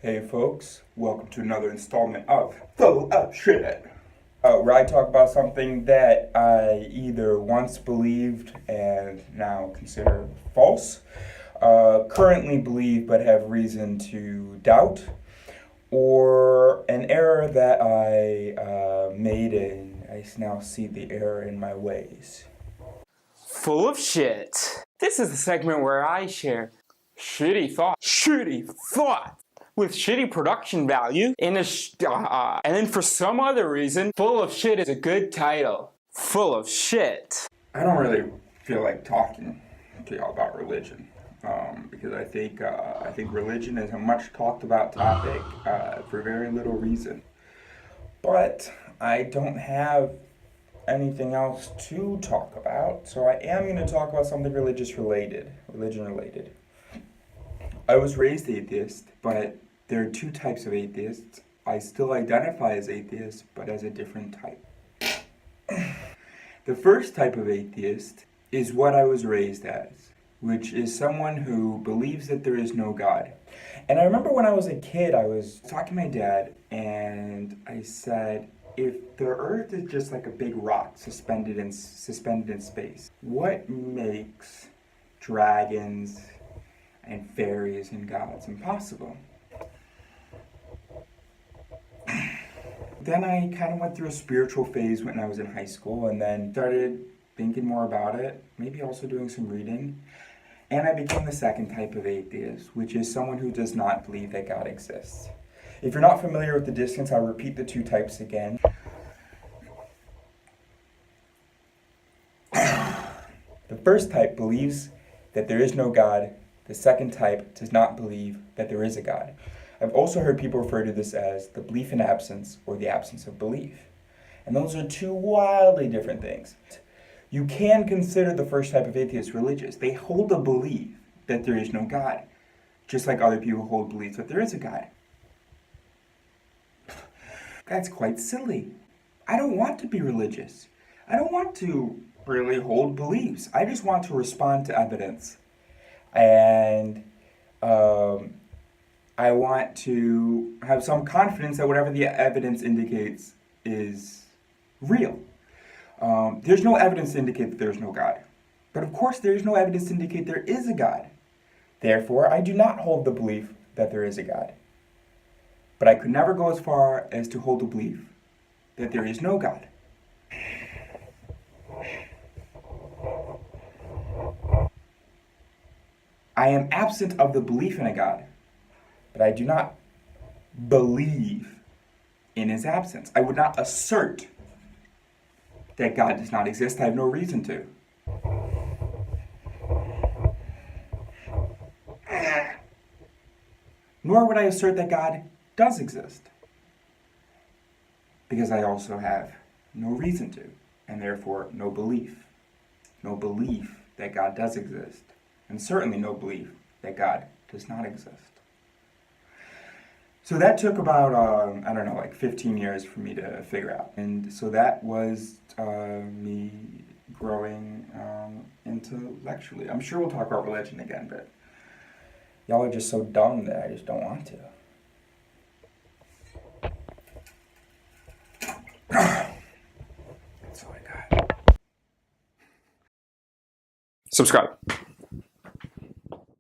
Hey folks, welcome to another installment of Full of Shit, where I talk about something that I either once believed and now consider false, currently believe but have reason to doubt, or an error that I made and I now see the error in my ways. Full of shit. This is the segment where I share shitty thoughts with shitty production value and then for some other reason, Full of Shit is a good title. Full of shit. I don't really feel like talking to y'all about religion, because I think religion is a much talked about topic for very little reason. But I don't have anything else to talk about, so I am going to talk about something religion related. I was raised atheist, but there are two types of atheists. I still identify as atheist, but as a different type. The first type of atheist is what I was raised as, which is someone who believes that there is no God. And I remember when I was a kid, I was talking to my dad, and I said, if the earth is just like a big rock suspended in space, what makes dragons and fairies and gods impossible? Then I kind of went through a spiritual phase when I was in high school, and then started thinking more about it, maybe also doing some reading. And I became the second type of atheist, which is someone who does not believe that God exists. If you're not familiar with the distance, I'll repeat the two types again. The first type believes that there is no God. The second type does not believe that there is a God. I've also heard people refer to this as the belief in absence or the absence of belief. And those are two wildly different things. You can consider the first type of atheist religious. They hold a belief that there is no God, just like other people hold beliefs that there is a God. That's quite silly. I don't want to be religious. I don't want to really hold beliefs. I just want to respond to evidence. And I want to have some confidence that whatever the evidence indicates is real. There's no evidence to indicate that there's no God. But of course, there is no evidence to indicate there is a God. Therefore, I do not hold the belief that there is a God. But I could never go as far as to hold the belief that there is no God. I am absent of the belief in a God, but I do not believe in his absence. I would not assert that God does not exist. I have no reason to. Nor would I assert that God does exist, because I also have no reason to, and therefore no belief. No belief that God does exist, and certainly no belief that God does not exist. So that took about, like 15 years for me to figure out. And so that was me growing intellectually. I'm sure we'll talk about religion again, but y'all are just so dumb that I just don't want to. That's all I got. Subscribe.